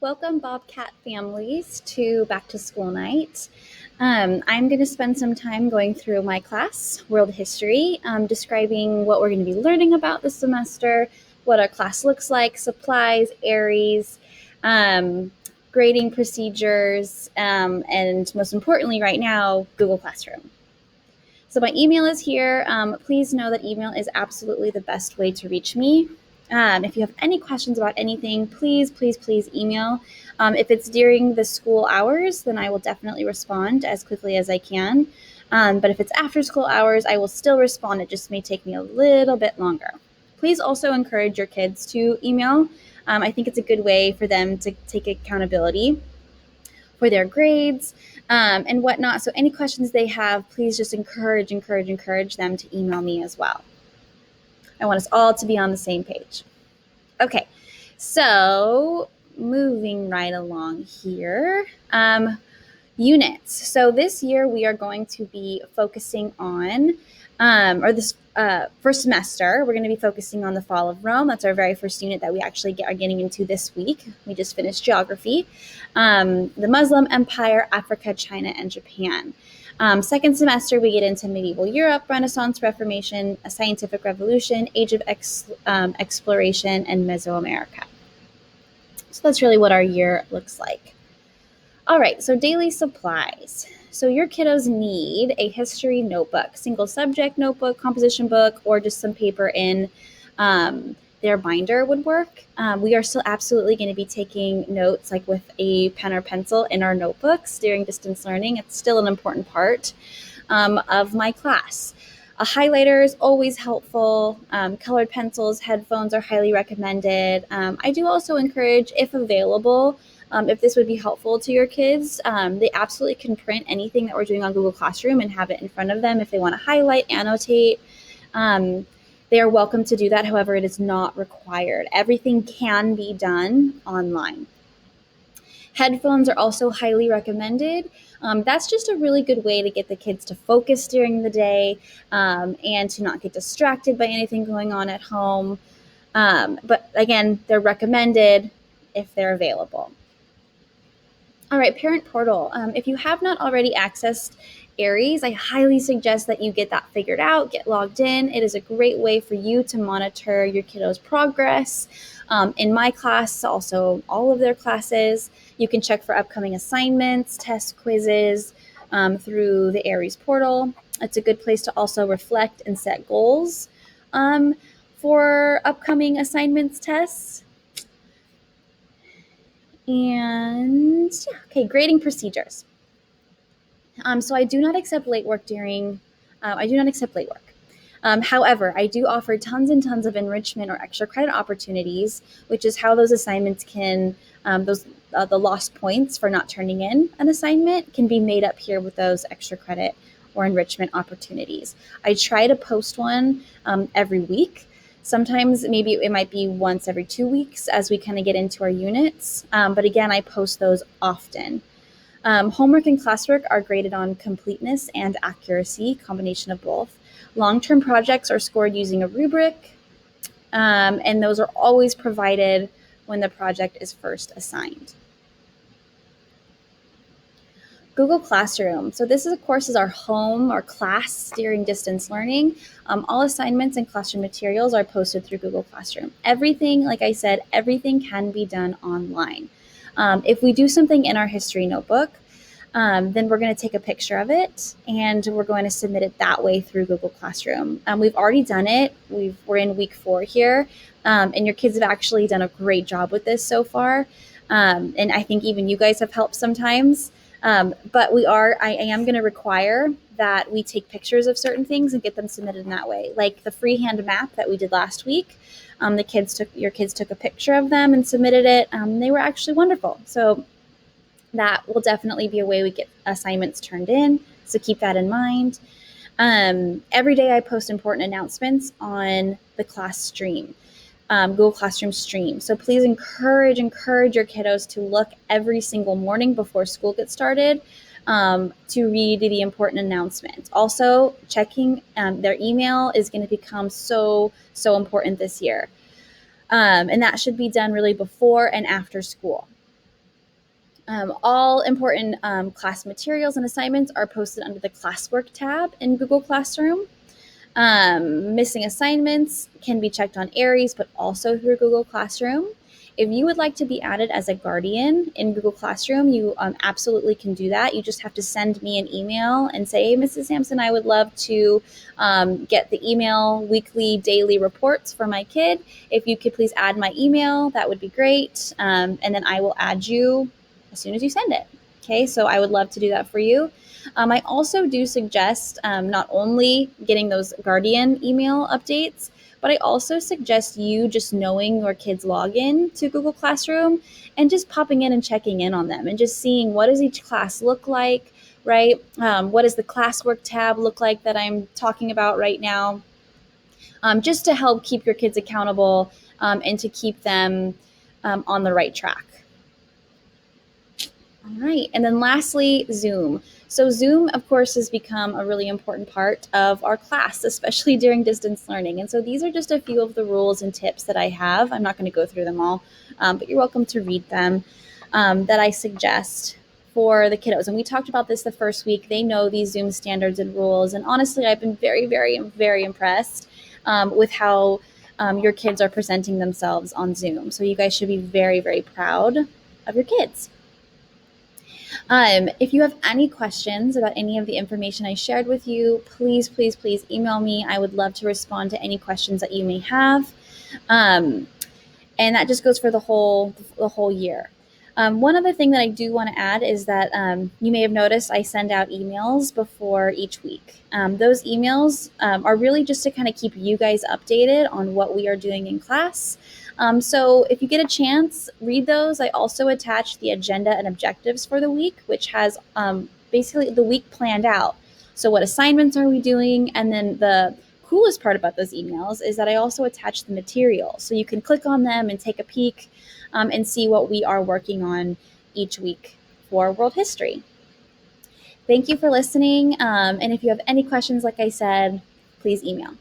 Welcome, Bobcat families, to Back to School Night. I'm going to spend some time going through my class, World History, describing what we're going to be learning about this semester, what our class looks like, supplies, ARIES, grading procedures, and most importantly, right now, Google Classroom. So my email is here. Please know that email is absolutely the best way to reach me. If you have any questions about anything, please email. If it's during the school hours, then I will definitely respond as quickly as I can. But if it's after school hours, I will still respond. It just may take me a little bit longer. Please also encourage your kids to email. I think it's a good way for them to take accountability for their grades and whatnot. So any questions they have, please just encourage them to email me as well. I want us all to be on the same page. Okay, so moving right along here. Units. So this year we are going to be focusing on, or this first semester, we're going to be focusing on the fall of Rome. That's our very first unit that we actually are getting into this week. We just finished geography. The Muslim Empire, Africa, China, and Japan. Second semester, we get into medieval Europe, Renaissance, Reformation, a scientific revolution, age of exploration, and Mesoamerica. So that's really what our year looks like. All right, so daily supplies. So your kiddos need a history notebook, single subject notebook, composition book, or just some paper in their binder would work. We are still absolutely going to be taking notes like with a pen or pencil in our notebooks during distance learning. It's still an important part of my class. A highlighter is always helpful. Colored pencils, headphones are highly recommended. I do also encourage, if available, if this would be helpful to your kids, they absolutely can print anything that we're doing on Google Classroom and have it in front of them if they want to highlight, annotate. They are welcome to do that. However, it is not required. Everything can be done online. Headphones are also highly recommended. That's just a really good way to get the kids to focus during the day and to not get distracted by anything going on at home. But again, they're recommended if they're available. All right, Parent Portal. If you have not already accessed ARIES, I highly suggest that you get that figured out, get logged in. It is a great way for you to monitor your kiddos' progress. In my class, also all of their classes, you can check for upcoming assignments, tests, quizzes through the ARIES portal. It's a good place to also reflect and set goals for upcoming assignments, tests. And okay, grading procedures. So I do not accept late work however, I do offer tons and tons of enrichment or extra credit opportunities, which is how those assignments can, the lost points for not turning in an assignment can be made up here with those extra credit or enrichment opportunities. I try to post one every week. Sometimes maybe it might be once every 2 weeks as we kind of get into our units. But again, I post those often. Homework and classwork are graded on completeness and accuracy, combination of both. Long-term projects are scored using a rubric, and those are always provided when the project is first assigned. Google Classroom. So this, of course, is our home or class during distance learning. All assignments and classroom materials are posted through Google Classroom. Everything, like I said, everything can be done online. If we do something in our history notebook, then we're going to take a picture of it and we're going to submit it that way through Google Classroom. We've already done it. We're in week 4 here, and your kids have actually done a great job with this so far. And I think even you guys have helped sometimes. But I am going to require that we take pictures of certain things and get them submitted in that way. Like the freehand map that we did last week, your kids took a picture of them and submitted it. They were actually wonderful. So that will definitely be a way we get assignments turned in. So keep that in mind. Every day I post important announcements on the class stream. Google Classroom stream. So please encourage your kiddos to look every single morning before school gets started to read the important announcements. Also, checking their email is going to become so important this year. And that should be done really before and after school. All important class materials and assignments are posted under the classwork tab in Google Classroom. Missing assignments can be checked on Aries, but also through Google Classroom. If you would like to be added as a guardian in Google Classroom, you absolutely can do that. You just have to send me an email and say, hey, Mrs. Sampson, I would love to get the email weekly, daily reports for my kid. If you could please add my email, that would be great. And then I will add you as soon as you send it. Okay, so I would love to do that for you. I also do suggest not only getting those Guardian email updates, but I also suggest you just knowing your kids' login to Google Classroom and just popping in and checking in on them and just seeing what does each class look like, right? What does the classwork tab look like that I'm talking about right now? Just to help keep your kids accountable and to keep them on the right track. All right. And then lastly, Zoom. So Zoom, of course, has become a really important part of our class, especially during distance learning. And so these are just a few of the rules and tips that I have. I'm not going to go through them all, but you're welcome to read them that I suggest for the kiddos. And we talked about this the first week. They know these Zoom standards and rules. And honestly, I've been very, very, very impressed with how your kids are presenting themselves on Zoom. So you guys should be very, very proud of your kids. If you have any questions about any of the information I shared with you, please, please, please email me. I would love to respond to any questions that you may have. And that just goes for the whole year. One other thing that I do want to add is that you may have noticed I send out emails before each week. Those emails are really just to kind of keep you guys updated on what we are doing in class. So if you get a chance, read those. I also attach the agenda and objectives for the week, which has basically the week planned out. So what assignments are we doing? And then the coolest part about those emails is that I also attach the material. So you can click on them and take a peek and see what we are working on each week for world history. Thank you for listening. And if you have any questions, like I said, please email.